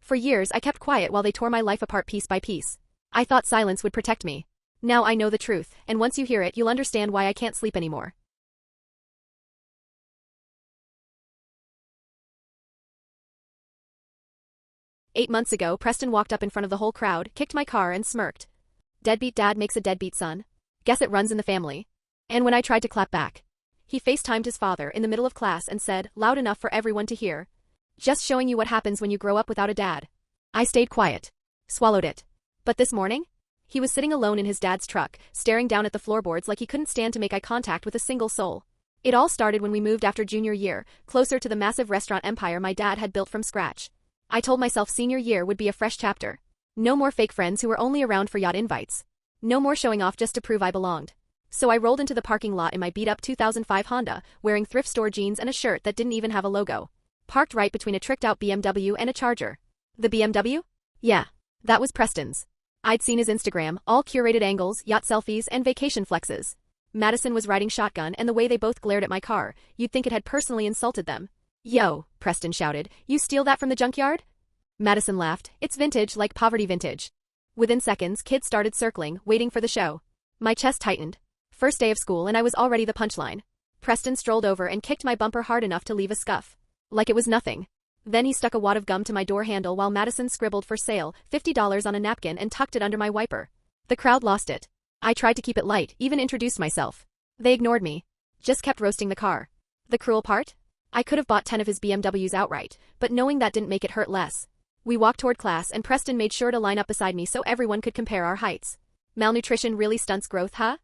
For years I kept quiet while they tore my life apart piece by piece. I thought silence would protect me. Now I know the truth, and once you hear it you'll understand why I can't sleep anymore. "8 months ago, Preston walked up in front of the whole crowd, kicked my car and smirked. Deadbeat dad makes a deadbeat son. Guess it runs in the family." And when I tried to clap back, he FaceTimed his father in the middle of class and said, loud enough for everyone to hear, "Just showing you what happens when you grow up without a dad." I stayed quiet. Swallowed it. But this morning? He was sitting alone in his dad's truck, staring down at the floorboards like he couldn't stand to make eye contact with a single soul. It all started when we moved after junior year, closer to the massive restaurant empire my dad had built from scratch. I told myself senior year would be a fresh chapter. No more fake friends who were only around for yacht invites. No more showing off just to prove I belonged. So I rolled into the parking lot in my beat-up 2005 Honda, wearing thrift store jeans and a shirt that didn't even have a logo. Parked right between a tricked-out BMW and a Charger. The BMW? Yeah, that was Preston's. I'd seen his Instagram, all curated angles, yacht selfies, and vacation flexes. Madison was riding shotgun, and the way they both glared at my car, you'd think it had personally insulted them. "Yo," Preston shouted, "you steal that from the junkyard?" Madison laughed. "It's vintage like poverty vintage." Within seconds, kids started circling, waiting for the show. My chest tightened. First day of school and I was already the punchline. Preston strolled over and kicked my bumper hard enough to leave a scuff. Like it was nothing. Then he stuck a wad of gum to my door handle while Madison scribbled "for sale, $50" on a napkin and tucked it under my wiper. The crowd lost it. I tried to keep it light, even introduced myself. They ignored me. Just kept roasting the car. The cruel part? I could have bought 10 of his BMWs outright, but knowing that didn't make it hurt less. We walked toward class and Preston made sure to line up beside me so everyone could compare our heights. "Malnutrition really stunts growth, huh?"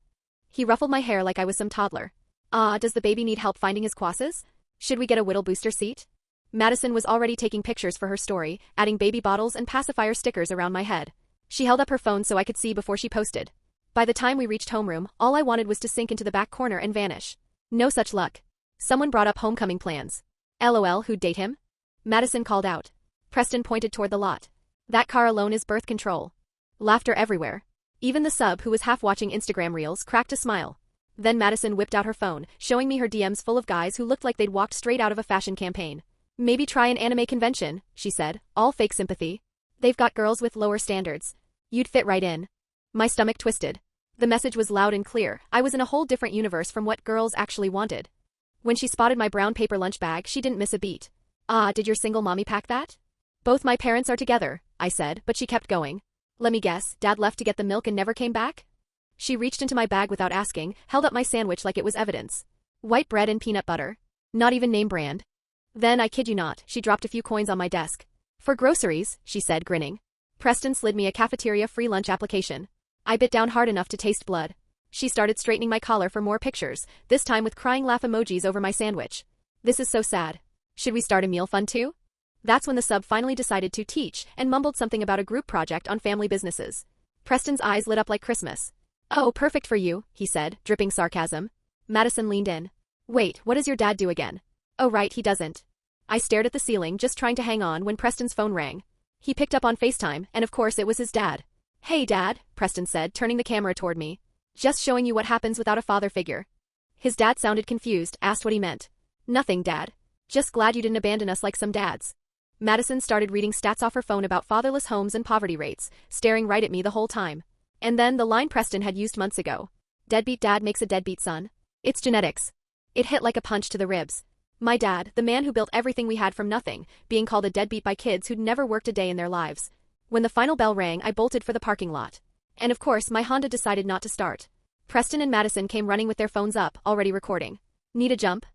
He ruffled my hair like I was some toddler. Does the baby need help finding his quasses? Should we get a Whittle booster seat?" Madison was already taking pictures for her story, adding baby bottles and pacifier stickers around my head. She held up her phone so I could see before she posted. By the time we reached homeroom, all I wanted was to sink into the back corner and vanish. No such luck. Someone brought up homecoming plans. "LOL, who'd date him?" Madison called out. Preston pointed toward the lot. "That car alone is birth control." Laughter everywhere. Even the sub, who was half watching Instagram reels, cracked a smile. Then Madison whipped out her phone, showing me her DMs full of guys who looked like they'd walked straight out of a fashion campaign. "Maybe try an anime convention," she said, all fake sympathy. "They've got girls with lower standards. You'd fit right in." My stomach twisted. The message was loud and clear. I was in a whole different universe from what girls actually wanted. When she spotted my brown paper lunch bag, she didn't miss a beat. Did your single mommy pack that?" "Both my parents are together," I said, but she kept going. "Let me guess, Dad left to get the milk and never came back?" She reached into my bag without asking, held up my sandwich like it was evidence. White bread and peanut butter. Not even name brand. Then, I kid you not, she dropped a few coins on my desk. "For groceries," she said, grinning. Preston slid me a cafeteria free lunch application. I bit down hard enough to taste blood. She started straightening my collar for more pictures, this time with crying laugh emojis over my sandwich. "This is so sad. Should we start a meal fund too?" That's when the sub finally decided to teach and mumbled something about a group project on family businesses. Preston's eyes lit up like Christmas. "Oh, perfect for you," he said, dripping sarcasm. Madison leaned in. "Wait, what does your dad do again?" "Oh right, he doesn't." I stared at the ceiling, just trying to hang on when Preston's phone rang. He picked up on FaceTime, and of course it was his dad. "Hey Dad," Preston said, turning the camera toward me. "Just showing you what happens without a father figure." His dad sounded confused, asked what he meant. "Nothing, Dad. Just glad you didn't abandon us like some dads." Madison started reading stats off her phone about fatherless homes and poverty rates, staring right at me the whole time. And then the line Preston had used months ago. "Deadbeat dad makes a deadbeat son. It's genetics." It hit like a punch to the ribs. My dad, the man who built everything we had from nothing, being called a deadbeat by kids who'd never worked a day in their lives. When the final bell rang, I bolted for the parking lot. And of course, my Honda decided not to start. Preston and Madison came running with their phones up, already recording. "Need a jump?"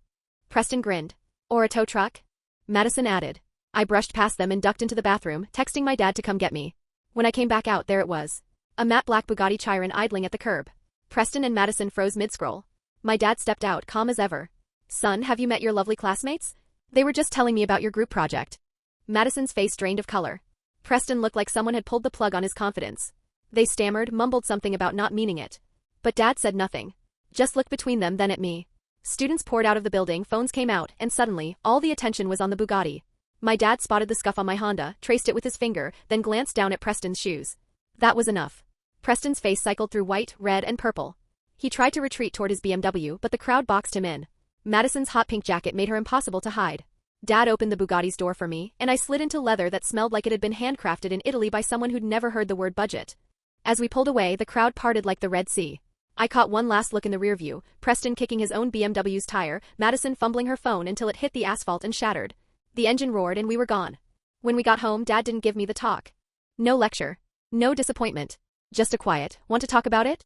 Preston grinned. "Or a tow truck?" Madison added. I brushed past them and ducked into the bathroom, texting my dad to come get me. When I came back out, there it was. A matte black Bugatti Chiron idling at the curb. Preston and Madison froze mid-scroll. My dad stepped out, calm as ever. "Son, have you met your lovely classmates? They were just telling me about your group project." Madison's face drained of color. Preston looked like someone had pulled the plug on his confidence. They stammered, mumbled something about not meaning it. But Dad said nothing. Just looked between them, then at me. Students poured out of the building, phones came out, and suddenly, all the attention was on the Bugatti. My dad spotted the scuff on my Honda, traced it with his finger, then glanced down at Preston's shoes. That was enough. Preston's face cycled through white, red, and purple. He tried to retreat toward his BMW, but the crowd boxed him in. Madison's hot pink jacket made her impossible to hide. Dad opened the Bugatti's door for me, and I slid into leather that smelled like it had been handcrafted in Italy by someone who'd never heard the word budget. As we pulled away, the crowd parted like the Red Sea. I caught one last look in the rearview, Preston kicking his own BMW's tire, Madison fumbling her phone until it hit the asphalt and shattered. The engine roared and we were gone. When we got home, Dad didn't give me the talk. No lecture. No disappointment. Just a quiet, "Want to talk about it?"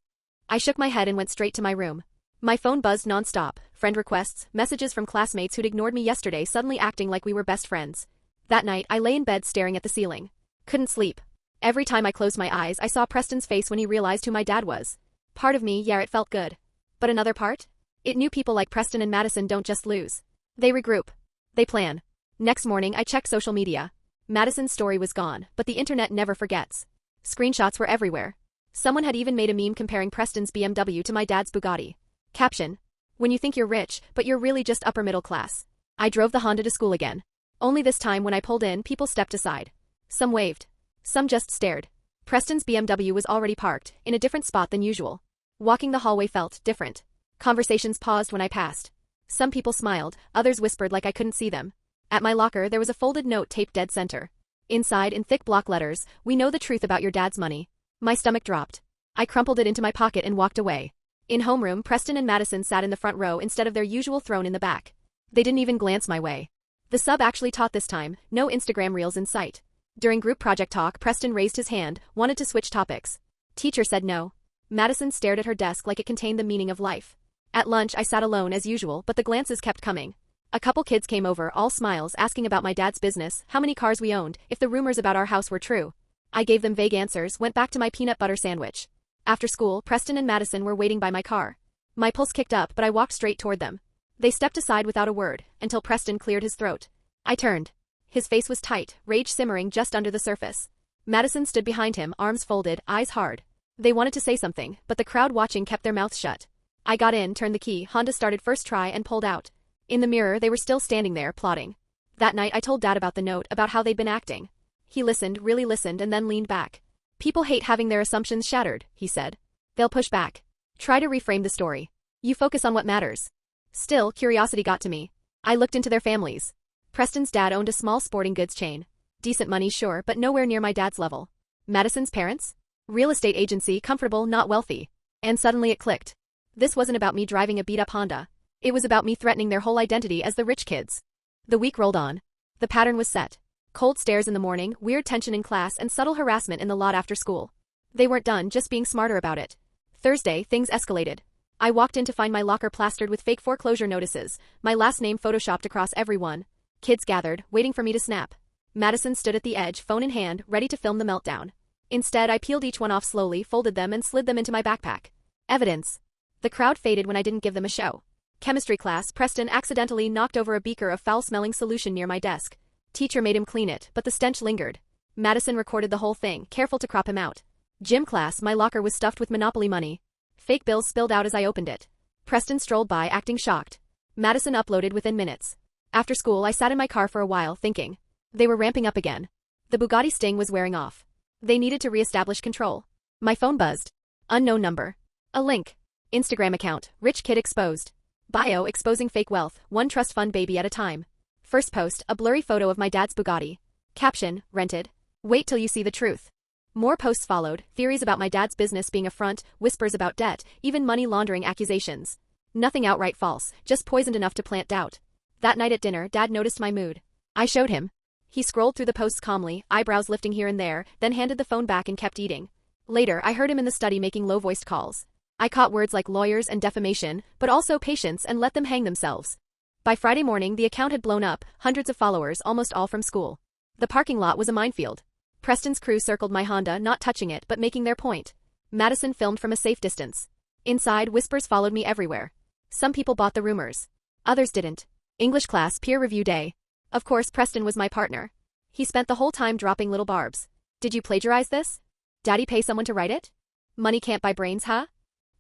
I shook my head and went straight to my room. My phone buzzed nonstop, friend requests, messages from classmates who'd ignored me yesterday suddenly acting like we were best friends. That night, I lay in bed staring at the ceiling. Couldn't sleep. Every time I closed my eyes, I saw Preston's face when he realized who my dad was. Part of me, yeah, it felt good. But another part? It knew people like Preston and Madison don't just lose. They regroup. They plan. Next morning, I checked social media. Madison's story was gone, but the internet never forgets. Screenshots were everywhere. Someone had even made a meme comparing Preston's BMW to my dad's Bugatti. Caption: "When you think you're rich, but you're really just upper middle class." I drove the Honda to school again. Only this time when I pulled in, people stepped aside. Some waved. Some just stared. Preston's BMW was already parked, in a different spot than usual. Walking the hallway felt different. Conversations paused when I passed. Some people smiled, others whispered like I couldn't see them. At my locker there was a folded note taped dead center. Inside, in thick block letters, "We know the truth about your dad's money." My stomach dropped. I crumpled it into my pocket and walked away. In homeroom, Preston and Madison sat in the front row instead of their usual throne in the back. They didn't even glance my way. The sub actually taught this time, no Instagram reels in sight. During group project talk, Preston raised his hand, wanted to switch topics. Teacher said no. Madison stared at her desk like it contained the meaning of life. At lunch, I sat alone as usual, but the glances kept coming. A couple kids came over, all smiles, asking about my dad's business, how many cars we owned, if the rumors about our house were true. I gave them vague answers, went back to my peanut butter sandwich. After school, Preston and Madison were waiting by my car. My pulse kicked up, but I walked straight toward them. They stepped aside without a word, until Preston cleared his throat. I turned. His face was tight, rage simmering just under the surface. Madison stood behind him, arms folded, eyes hard. They wanted to say something, but the crowd watching kept their mouths shut. I got in, turned the key, Honda started first try and pulled out. In the mirror, they were still standing there, plotting. That night I told Dad about the note, about how they'd been acting. He listened, really listened, and then leaned back. "People hate having their assumptions shattered," he said. "They'll push back. Try to reframe the story. You focus on what matters." Still, curiosity got to me. I looked into their families. Preston's dad owned a small sporting goods chain. Decent money, sure, but nowhere near my dad's level. Madison's parents? Real estate agency, comfortable, not wealthy. And suddenly it clicked. This wasn't about me driving a beat-up Honda. It was about me threatening their whole identity as the rich kids. The week rolled on. The pattern was set. Cold stares in the morning, weird tension in class, and subtle harassment in the lot after school. They weren't done, just being smarter about it. Thursday, things escalated. I walked in to find my locker plastered with fake foreclosure notices, my last name photoshopped across every one. Kids gathered, waiting for me to snap. Madison stood at the edge, phone in hand, ready to film the meltdown. Instead, I peeled each one off slowly, folded them, and slid them into my backpack. Evidence. The crowd faded when I didn't give them a show. Chemistry class, Preston accidentally knocked over a beaker of foul-smelling solution near my desk. Teacher made him clean it, but the stench lingered. Madison recorded the whole thing, careful to crop him out. Gym class, my locker was stuffed with Monopoly money. Fake bills spilled out as I opened it. Preston strolled by, acting shocked. Madison uploaded within minutes. After school, I sat in my car for a while, thinking. They were ramping up again. The Bugatti sting was wearing off. They needed to re-establish control. My phone buzzed. Unknown number. A link. Instagram account, rich kid exposed. Bio, exposing fake wealth, one trust fund baby at a time. First post, a blurry photo of my dad's Bugatti. Caption, rented. Wait till you see the truth. More posts followed, theories about my dad's business being a front, whispers about debt, even money laundering accusations. Nothing outright false, just poisoned enough to plant doubt. That night at dinner, Dad noticed my mood. I showed him. He scrolled through the posts calmly, eyebrows lifting here and there, then handed the phone back and kept eating. Later, I heard him in the study making low-voiced calls. I caught words like lawyers and defamation, but also patience and let them hang themselves. By Friday morning, the account had blown up, hundreds of followers, almost all from school. The parking lot was a minefield. Preston's crew circled my Honda, not touching it but making their point. Madison filmed from a safe distance. Inside, whispers followed me everywhere. Some people bought the rumors. Others didn't. English class, peer review day. Of course, Preston was my partner. He spent the whole time dropping little barbs. Did you plagiarize this? Daddy pay someone to write it? Money can't buy brains, huh?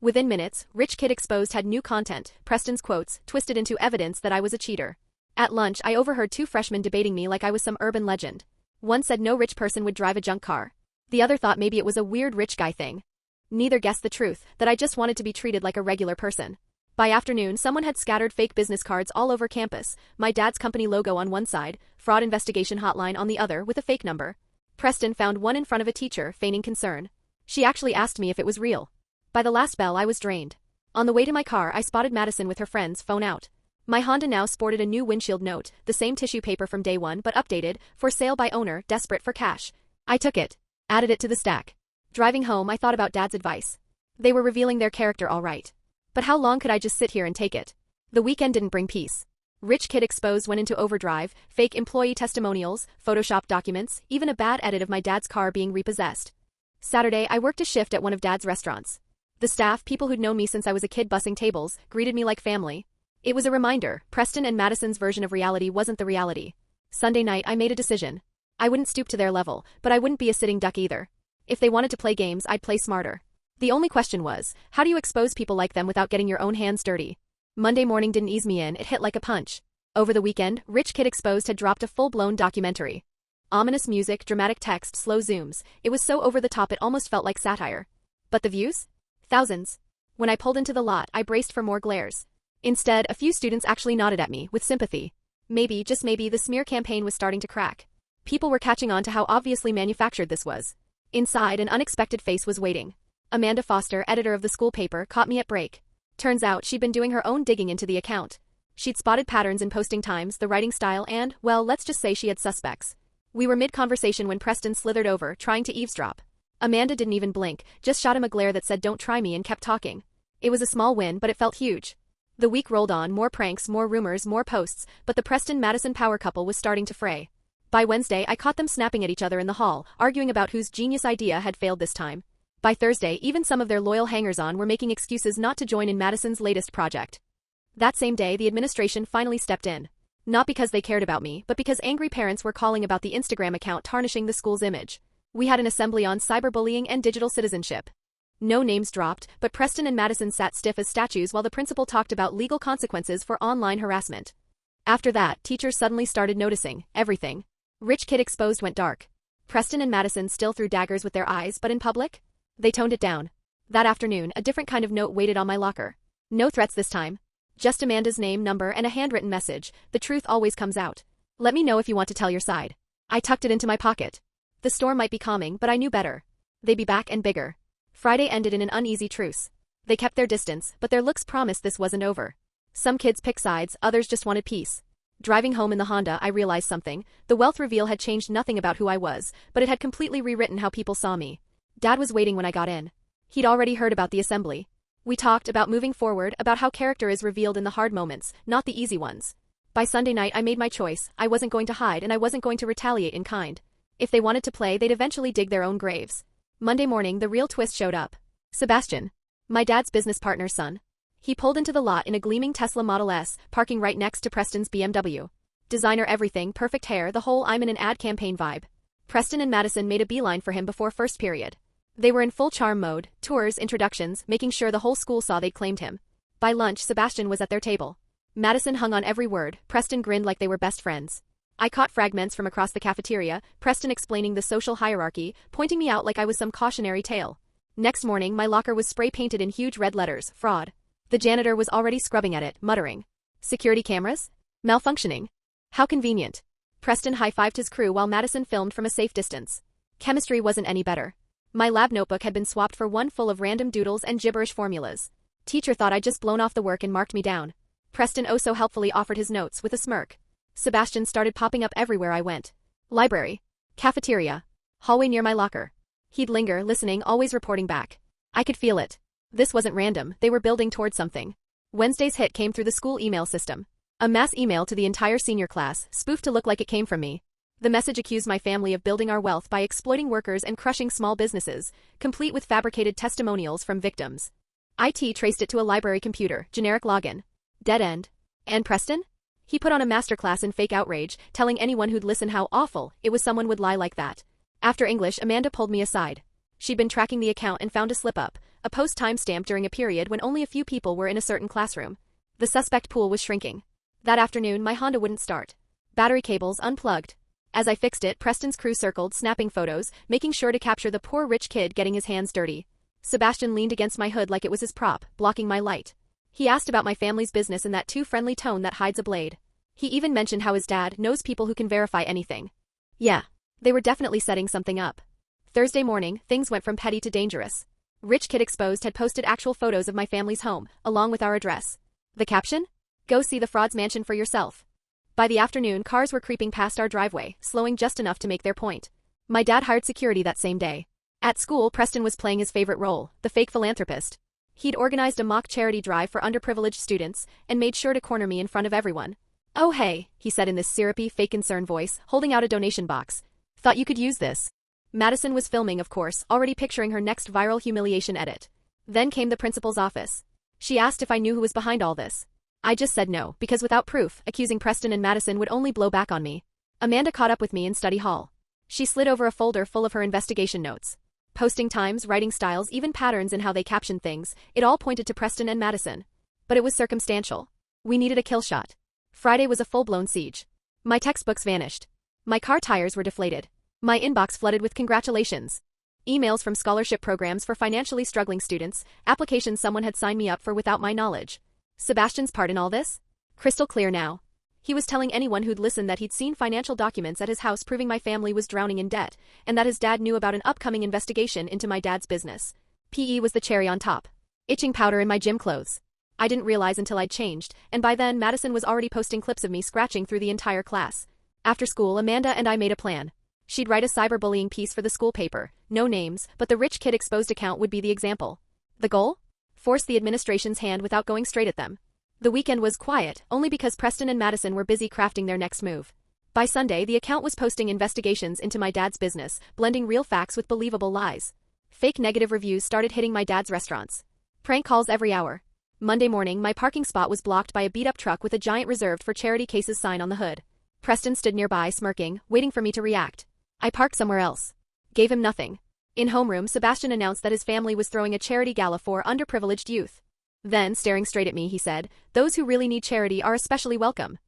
Within minutes, Rich Kid Exposed had new content, Preston's quotes, twisted into evidence that I was a cheater. At lunch, I overheard two freshmen debating me like I was some urban legend. One said no rich person would drive a junk car. The other thought maybe it was a weird rich guy thing. Neither guessed the truth, that I just wanted to be treated like a regular person. By afternoon, someone had scattered fake business cards all over campus, my dad's company logo on one side, fraud investigation hotline on the other with a fake number. Preston found one in front of a teacher, feigning concern. She actually asked me if it was real. By the last bell I was drained. On the way to my car I spotted Madison with her friends, phone out. My Honda now sported a new windshield note, the same tissue paper from day one but updated, for sale by owner, desperate for cash. I took it. Added it to the stack. Driving home I thought about Dad's advice. They were revealing their character all right. But how long could I just sit here and take it? The weekend didn't bring peace. Rich Kid Exposed went into overdrive, fake employee testimonials, Photoshop documents, even a bad edit of my dad's car being repossessed. Saturday I worked a shift at one of Dad's restaurants. The staff, people who'd known me since I was a kid bussing tables, greeted me like family. It was a reminder, Preston and Madison's version of reality wasn't the reality. Sunday night I made a decision. I wouldn't stoop to their level, but I wouldn't be a sitting duck either. If they wanted to play games, I'd play smarter. The only question was, how do you expose people like them without getting your own hands dirty? Monday morning didn't ease me in, it hit like a punch. Over the weekend, Rich Kid Exposed had dropped a full-blown documentary. Ominous music, dramatic text, slow zooms. It was so over the top it almost felt like satire. But the views? Thousands. When I pulled into the lot, I braced for more glares. Instead, a few students actually nodded at me, with sympathy. Maybe, just maybe, the smear campaign was starting to crack. People were catching on to how obviously manufactured this was. Inside, an unexpected face was waiting. Amanda Foster, editor of the school paper, caught me at break. Turns out she'd been doing her own digging into the account. She'd spotted patterns in posting times, the writing style, and, well, let's just say she had suspects. We were mid-conversation when Preston slithered over, trying to eavesdrop. Amanda didn't even blink, just shot him a glare that said don't try me and kept talking. It was a small win, but it felt huge. The week rolled on, more pranks, more rumors, more posts, but the Preston-Madison power couple was starting to fray. By Wednesday, I caught them snapping at each other in the hall, arguing about whose genius idea had failed this time. By Thursday, even some of their loyal hangers-on were making excuses not to join in Madison's latest project. That same day, the administration finally stepped in. Not because they cared about me, but because angry parents were calling about the Instagram account tarnishing the school's image. We had an assembly on cyberbullying and digital citizenship. No names dropped, but Preston and Madison sat stiff as statues while the principal talked about legal consequences for online harassment. After that, teachers suddenly started noticing everything. Rich Kid Exposed went dark. Preston and Madison still threw daggers with their eyes, but in public? They toned it down. That afternoon, a different kind of note waited on my locker. No threats this time. Just Amanda's name, number, and a handwritten message. The truth always comes out. Let me know if you want to tell your side. I tucked it into my pocket. The storm might be calming, but I knew better. They'd be back and bigger. Friday ended in an uneasy truce. They kept their distance, but their looks promised this wasn't over. Some kids picked sides, others just wanted peace. Driving home in the Honda, I realized something. The wealth reveal had changed nothing about who I was, but it had completely rewritten how people saw me. Dad was waiting when I got in. He'd already heard about the assembly. We talked about moving forward, about how character is revealed in the hard moments, not the easy ones. By Sunday night I made my choice. I wasn't going to hide and I wasn't going to retaliate in kind. If they wanted to play, they'd eventually dig their own graves. Monday morning, the real twist showed up. Sebastian. My dad's business partner's son. He pulled into the lot in a gleaming Tesla Model S, parking right next to Preston's BMW. Designer everything, perfect hair, the whole I'm in an ad campaign vibe. Preston and Madison made a beeline for him before first period. They were in full charm mode, tours, introductions, making sure the whole school saw they'd claimed him. By lunch, Sebastian was at their table. Madison hung on every word, Preston grinned like they were best friends. I caught fragments from across the cafeteria, Preston explaining the social hierarchy, pointing me out like I was some cautionary tale. Next morning, my locker was spray-painted in huge red letters, fraud. The janitor was already scrubbing at it, muttering. Security cameras? Malfunctioning. How convenient. Preston high-fived his crew while Madison filmed from a safe distance. Chemistry wasn't any better. My lab notebook had been swapped for one full of random doodles and gibberish formulas. Teacher thought I'd just blown off the work and marked me down. Preston oh so helpfully offered his notes with a smirk. Sebastian started popping up everywhere I went. Library. Cafeteria. Hallway near my locker. He'd linger, listening, always reporting back. I could feel it. This wasn't random, they were building toward something. Wednesday's hit came through the school email system. A mass email to the entire senior class, spoofed to look like it came from me. The message accused my family of building our wealth by exploiting workers and crushing small businesses, complete with fabricated testimonials from victims. IT traced it to a library computer, generic login. Dead end. And Preston? He put on a masterclass in fake outrage, telling anyone who'd listen how awful it was someone would lie like that. After English, Amanda pulled me aside. She'd been tracking the account and found a slip-up, a post timestamped during a period when only a few people were in a certain classroom. The suspect pool was shrinking. That afternoon, my Honda wouldn't start. Battery cables unplugged. As I fixed it, Preston's crew circled, snapping photos, making sure to capture the poor rich kid getting his hands dirty. Sebastian leaned against my hood like it was his prop, blocking my light. He asked about my family's business in that too friendly tone that hides a blade. He even mentioned how his dad knows people who can verify anything. Yeah, they were definitely setting something up. Thursday morning, things went from petty to dangerous. Rich Kid Exposed had posted actual photos of my family's home, along with our address. The caption? Go see the fraud's mansion for yourself. By the afternoon, cars were creeping past our driveway, slowing just enough to make their point. My dad hired security that same day. At school, Preston was playing his favorite role, the fake philanthropist. He'd organized a mock charity drive for underprivileged students and made sure to corner me in front of everyone. Oh hey, he said in this syrupy, fake concern voice, holding out a donation box. Thought you could use this. Madison was filming, of course, already picturing her next viral humiliation edit. Then came the principal's office. She asked if I knew who was behind all this. I just said no, because without proof, accusing Preston and Madison would only blow back on me. Amanda caught up with me in study hall. She slid over a folder full of her investigation notes. Posting times, writing styles, even patterns in how they captioned things, it all pointed to Preston and Madison. But it was circumstantial. We needed a kill shot. Friday was a full-blown siege. My textbooks vanished. My car tires were deflated. My inbox flooded with congratulations. Emails from scholarship programs for financially struggling students, applications someone had signed me up for without my knowledge. Sebastian's part in all this? Crystal clear now. He was telling anyone who'd listen that he'd seen financial documents at his house proving my family was drowning in debt, and that his dad knew about an upcoming investigation into my dad's business. PE was the cherry on top. Itching powder in my gym clothes. I didn't realize until I'd changed, and by then Madison was already posting clips of me scratching through the entire class. After school, Amanda and I made a plan. She'd write a cyberbullying piece for the school paper, no names, but the Rich Kid Exposed account would be the example. The goal? Force the administration's hand without going straight at them. The weekend was quiet, only because Preston and Madison were busy crafting their next move. By Sunday, the account was posting investigations into my dad's business, blending real facts with believable lies. Fake negative reviews started hitting my dad's restaurants. Prank calls every hour. Monday morning, my parking spot was blocked by a beat-up truck with a giant reserved for charity cases sign on the hood. Preston stood nearby, smirking, waiting for me to react. I parked somewhere else. Gave him nothing. In homeroom, Sebastian announced that his family was throwing a charity gala for underprivileged youth. Then, staring straight at me, he said, "Those who really need charity are especially welcome."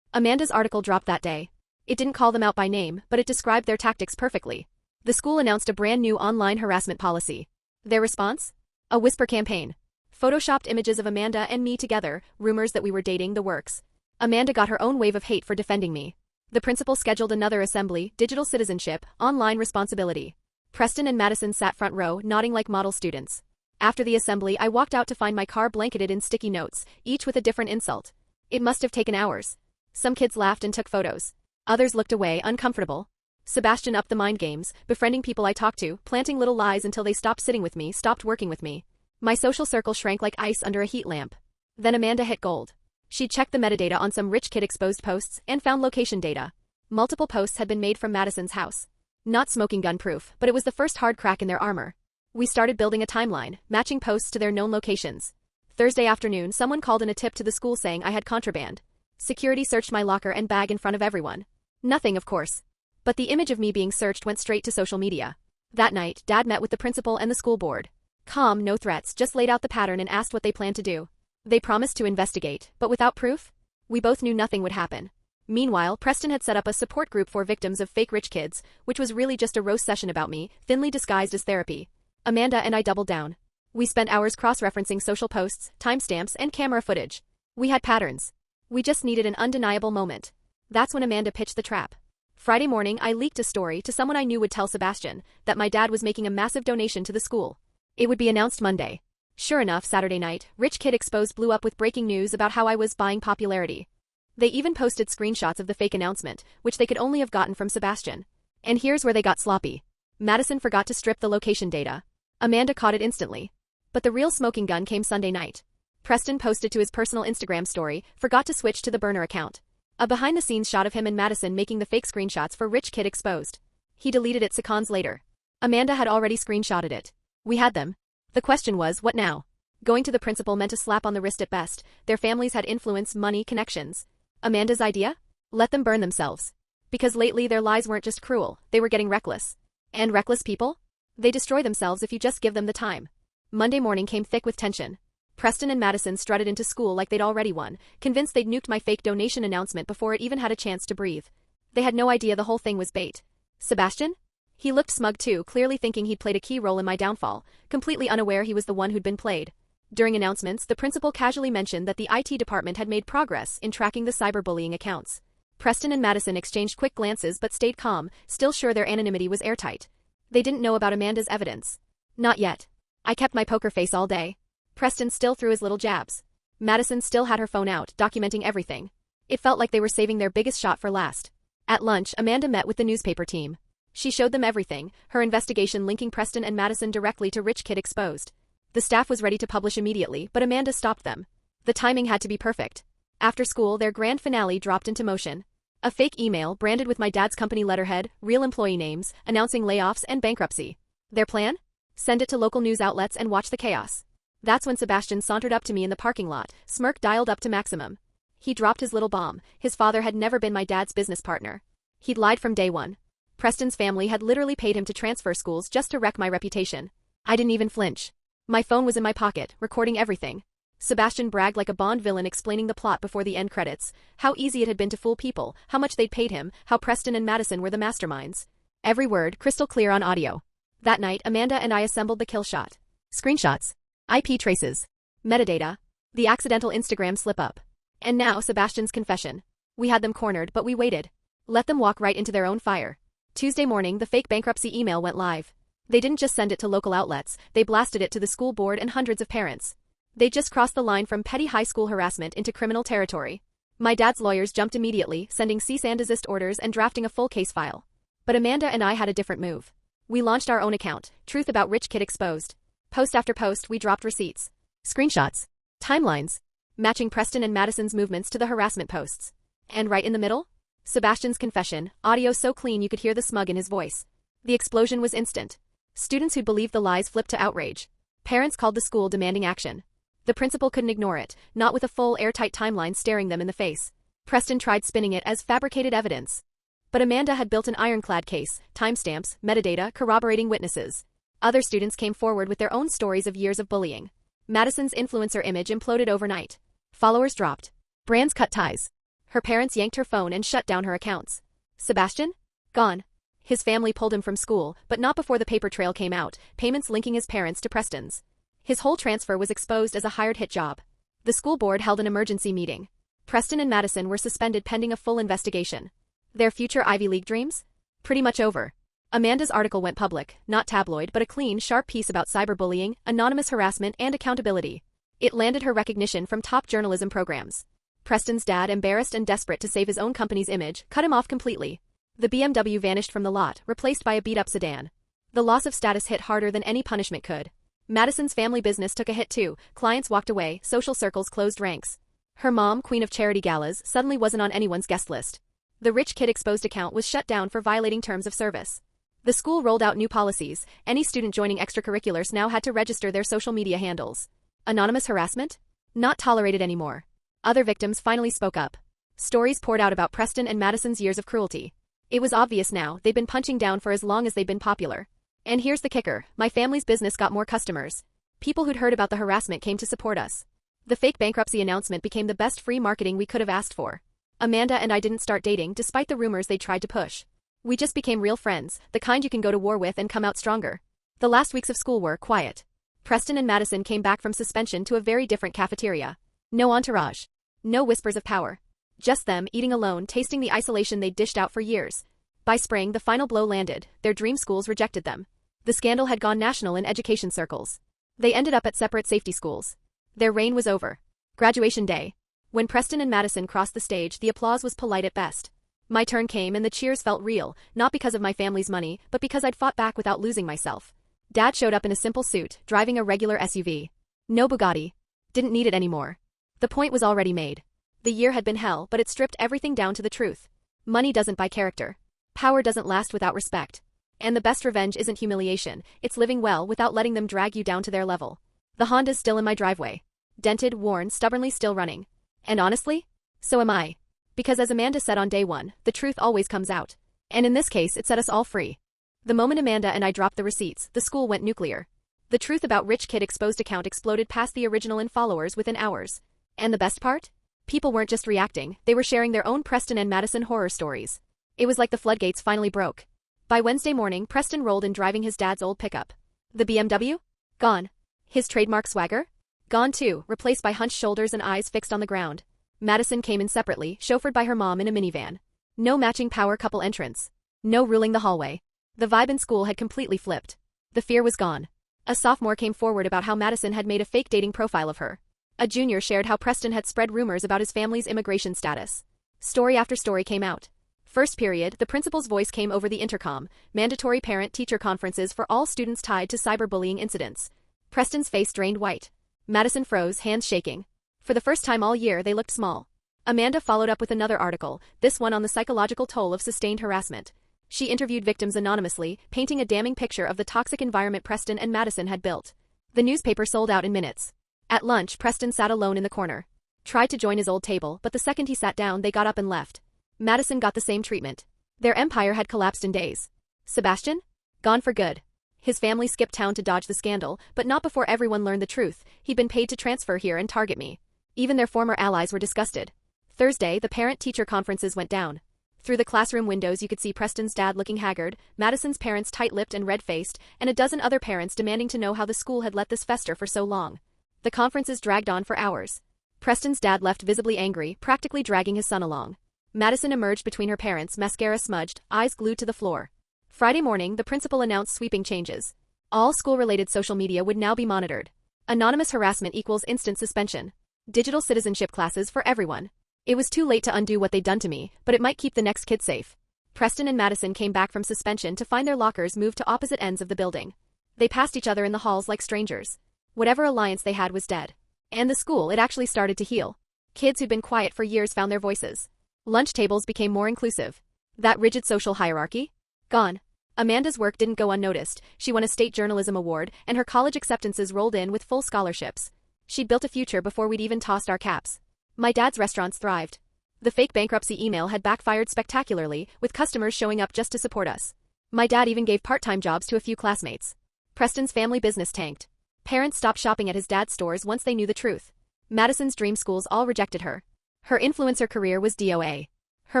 Amanda's article dropped that day. It didn't call them out by name, but it described their tactics perfectly. The school announced a brand new online harassment policy. Their response? A whisper campaign. Photoshopped images of Amanda and me together, rumors that we were dating, the works. Amanda got her own wave of hate for defending me. The principal scheduled another assembly, digital citizenship, online responsibility. Preston and Madison sat front row, nodding like model students. After the assembly, I walked out to find my car blanketed in sticky notes, each with a different insult. It must have taken hours. Some kids laughed and took photos. Others looked away, uncomfortable. Sebastian upped the mind games, befriending people I talked to, planting little lies until they stopped sitting with me, stopped working with me. My social circle shrank like ice under a heat lamp. Then Amanda hit gold. She checked the metadata on some Rich Kid Exposed posts and found location data. Multiple posts had been made from Madison's house. Not smoking gun proof, but it was the first hard crack in their armor. We started building a timeline, matching posts to their known locations. Thursday afternoon, someone called in a tip to the school saying I had contraband. Security searched my locker and bag in front of everyone. Nothing, of course. But the image of me being searched went straight to social media. That night, Dad met with the principal and the school board. Calm, no threats, just laid out the pattern and asked what they planned to do. They promised to investigate, but without proof? We both knew nothing would happen. Meanwhile, Preston had set up a support group for victims of fake rich kids, which was really just a roast session about me, thinly disguised as therapy. Amanda and I doubled down. We spent hours cross-referencing social posts, timestamps, and camera footage. We had patterns. We just needed an undeniable moment. That's when Amanda pitched the trap. Friday morning, I leaked a story to someone I knew would tell Sebastian that my dad was making a massive donation to the school. It would be announced Monday. Sure enough, Saturday night, Rich Kid Exposed blew up with breaking news about how I was buying popularity. They even posted screenshots of the fake announcement, which they could only have gotten from Sebastian. And here's where they got sloppy. Madison forgot to strip the location data. Amanda caught it instantly. But the real smoking gun came Sunday night. Preston posted to his personal Instagram story, forgot to switch to the burner account. A behind-the-scenes shot of him and Madison making the fake screenshots for Rich Kid Exposed. He deleted it seconds later. Amanda had already screenshotted it. We had them. The question was, what now? Going to the principal meant a slap on the wrist at best. Their families had influence, money, connections. Amanda's idea? Let them burn themselves. Because lately their lies weren't just cruel, they were getting reckless. And reckless people? They destroy themselves if you just give them the time. Monday morning came thick with tension. Preston and Madison strutted into school like they'd already won, convinced they'd nuked my fake donation announcement before it even had a chance to breathe. They had no idea the whole thing was bait. Sebastian? He looked smug too, clearly thinking he'd played a key role in my downfall, completely unaware he was the one who'd been played. During announcements, the principal casually mentioned that the IT department had made progress in tracking the cyberbullying accounts. Preston and Madison exchanged quick glances but stayed calm, still sure their anonymity was airtight. They didn't know about Amanda's evidence. Not yet. I kept my poker face all day. Preston still threw his little jabs. Madison still had her phone out, documenting everything. It felt like they were saving their biggest shot for last. At lunch, Amanda met with the newspaper team. She showed them everything, her investigation linking Preston and Madison directly to Rich Kid Exposed. The staff was ready to publish immediately, but Amanda stopped them. The timing had to be perfect. After school, their grand finale dropped into motion. A fake email, branded with my dad's company letterhead, real employee names, announcing layoffs and bankruptcy. Their plan? Send it to local news outlets and watch the chaos. That's when Sebastian sauntered up to me in the parking lot, smirk dialed up to maximum. He dropped his little bomb. His father had never been my dad's business partner. He'd lied from day one. Preston's family had literally paid him to transfer schools just to wreck my reputation. I didn't even flinch. My phone was in my pocket, recording everything. Sebastian bragged like a Bond villain explaining the plot before the end credits, how easy it had been to fool people, how much they'd paid him, how Preston and Madison were the masterminds. Every word crystal clear on audio. That night, Amanda and I assembled the kill shot. Screenshots. IP traces. Metadata. The accidental Instagram slip-up. And now Sebastian's confession. We had them cornered, but we waited. Let them walk right into their own fire. Tuesday morning, the fake bankruptcy email went live. They didn't just send it to local outlets, they blasted it to the school board and hundreds of parents. They just crossed the line from petty high school harassment into criminal territory. My dad's lawyers jumped immediately, sending cease and desist orders and drafting a full case file. But Amanda and I had a different move. We launched our own account, Truth About Rich Kid Exposed. Post after post, we dropped receipts, screenshots, timelines, matching Preston and Madison's movements to the harassment posts. And right in the middle? Sebastian's confession, audio so clean you could hear the smug in his voice. The explosion was instant. Students who'd believed the lies flipped to outrage. Parents called the school demanding action. The principal couldn't ignore it, not with a full airtight timeline staring them in the face. Preston tried spinning it as fabricated evidence. But Amanda had built an ironclad case, timestamps, metadata, corroborating witnesses. Other students came forward with their own stories of years of bullying. Madison's influencer image imploded overnight. Followers dropped. Brands cut ties. Her parents yanked her phone and shut down her accounts. Sebastian? Gone. His family pulled him from school, but not before the paper trail came out, payments linking his parents to Preston's. His whole transfer was exposed as a hired hit job. The school board held an emergency meeting. Preston and Madison were suspended pending a full investigation. Their future Ivy League dreams? Pretty much over. Amanda's article went public, not tabloid but a clean, sharp piece about cyberbullying, anonymous harassment and accountability. It landed her recognition from top journalism programs. Preston's dad, embarrassed and desperate to save his own company's image, cut him off completely. The BMW vanished from the lot, replaced by a beat-up sedan. The loss of status hit harder than any punishment could. Madison's family business took a hit too, clients walked away, social circles closed ranks. Her mom, queen of charity galas, suddenly wasn't on anyone's guest list. The Rich Kid Exposed account was shut down for violating terms of service. The school rolled out new policies. Any student joining extracurriculars now had to register their social media handles. Anonymous harassment? Not tolerated anymore. Other victims finally spoke up. Stories poured out about Preston and Madison's years of cruelty. It was obvious now, they'd been punching down for as long as they'd been popular. And here's the kicker, my family's business got more customers. People who'd heard about the harassment came to support us. The fake bankruptcy announcement became the best free marketing we could have asked for. Amanda and I didn't start dating despite the rumors they tried to push. We just became real friends, the kind you can go to war with and come out stronger. The last weeks of school were quiet. Preston and Madison came back from suspension to a very different cafeteria. No entourage. No whispers of power. Just them, eating alone, tasting the isolation they'd dished out for years. By spring, the final blow landed. Their dream schools rejected them. The scandal had gone national in education circles. They ended up at separate safety schools. Their reign was over. Graduation day. When Preston and Madison crossed the stage, the applause was polite at best. My turn came and the cheers felt real, not because of my family's money, but because I'd fought back without losing myself. Dad showed up in a simple suit, driving a regular SUV. No Bugatti. Didn't need it anymore. The point was already made. The year had been hell, but it stripped everything down to the truth. Money doesn't buy character. Power doesn't last without respect. And the best revenge isn't humiliation, it's living well without letting them drag you down to their level. The Honda's still in my driveway. Dented, worn, stubbornly still running. And honestly? So am I. Because as Amanda said on day one, the truth always comes out. And in this case, it set us all free. The moment Amanda and I dropped the receipts, the school went nuclear. The Truth About Rich Kid Exposed account exploded past the original in followers within hours. And the best part? People weren't just reacting, they were sharing their own Preston and Madison horror stories. It was like the floodgates finally broke. By Wednesday morning, Preston rolled in driving his dad's old pickup. The BMW? Gone. His trademark swagger? Gone too, replaced by hunched shoulders and eyes fixed on the ground. Madison came in separately, chauffeured by her mom in a minivan. No matching power couple entrance. No ruling the hallway. The vibe in school had completely flipped. The fear was gone. A sophomore came forward about how Madison had made a fake dating profile of her. A junior shared how Preston had spread rumors about his family's immigration status. Story after story came out. First period, the principal's voice came over the intercom, mandatory parent-teacher conferences for all students tied to cyberbullying incidents. Preston's face drained white. Madison froze, hands shaking. For the first time all year, they looked small. Amanda followed up with another article, this one on the psychological toll of sustained harassment. She interviewed victims anonymously, painting a damning picture of the toxic environment Preston and Madison had built. The newspaper sold out in minutes. At lunch, Preston sat alone in the corner. Tried to join his old table, but the second he sat down, they got up and left. Madison got the same treatment. Their empire had collapsed in days. Sebastian? Gone for good. His family skipped town to dodge the scandal, but not before everyone learned the truth. He'd been paid to transfer here and target me. Even their former allies were disgusted. Thursday, the parent-teacher conferences went down. Through the classroom windows you could see Preston's dad looking haggard, Madison's parents tight-lipped and red-faced, and a dozen other parents demanding to know how the school had let this fester for so long. The conferences dragged on for hours. Preston's dad left visibly angry, practically dragging his son along. Madison emerged between her parents, mascara smudged, eyes glued to the floor. Friday morning, the principal announced sweeping changes. All school-related social media would now be monitored. Anonymous harassment equals instant suspension. Digital citizenship classes for everyone. It was too late to undo what they'd done to me, but it might keep the next kid safe. Preston and Madison came back from suspension to find their lockers moved to opposite ends of the building. They passed each other in the halls like strangers. Whatever alliance they had was dead. And the school, it actually started to heal. Kids who'd been quiet for years found their voices. Lunch tables became more inclusive. That rigid social hierarchy? Gone. Amanda's work didn't go unnoticed. She won a state journalism award, and her college acceptances rolled in with full scholarships. She'd built a future before we'd even tossed our caps. My dad's restaurants thrived. The fake bankruptcy email had backfired spectacularly, with customers showing up just to support us. My dad even gave part-time jobs to a few classmates. Preston's family business tanked. Parents stopped shopping at his dad's stores once they knew the truth. Madison's dream schools all rejected her. Her influencer career was DOA. Her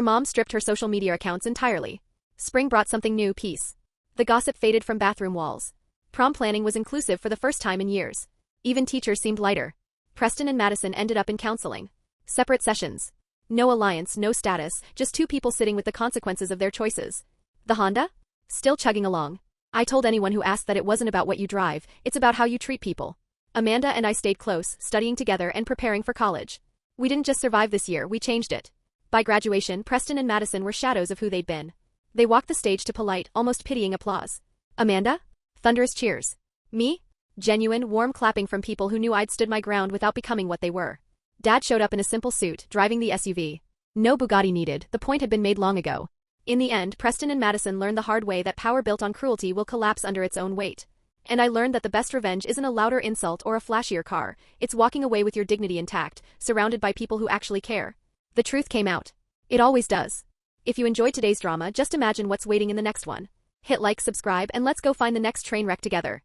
mom stripped her social media accounts entirely. Spring brought something new, peace. The gossip faded from bathroom walls. Prom planning was inclusive for the first time in years. Even teachers seemed lighter. Preston and Madison ended up in counseling. Separate sessions. No alliance, no status, just two people sitting with the consequences of their choices. The Honda? Still chugging along. I told anyone who asked that it wasn't about what you drive, it's about how you treat people. Amanda and I stayed close, studying together and preparing for college. We didn't just survive this year, we changed it. By graduation, Preston and Madison were shadows of who they'd been. They walked the stage to polite, almost pitying applause. Amanda? Thunderous cheers. Me? Genuine, warm clapping from people who knew I'd stood my ground without becoming what they were. Dad showed up in a simple suit, driving the SUV. No Bugatti needed, the point had been made long ago. In the end, Preston and Madison learned the hard way that power built on cruelty will collapse under its own weight. And I learned that the best revenge isn't a louder insult or a flashier car, it's walking away with your dignity intact, surrounded by people who actually care. The truth came out. It always does. If you enjoyed today's drama, just imagine what's waiting in the next one. Hit like, subscribe, and let's go find the next train wreck together.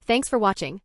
Thanks for watching.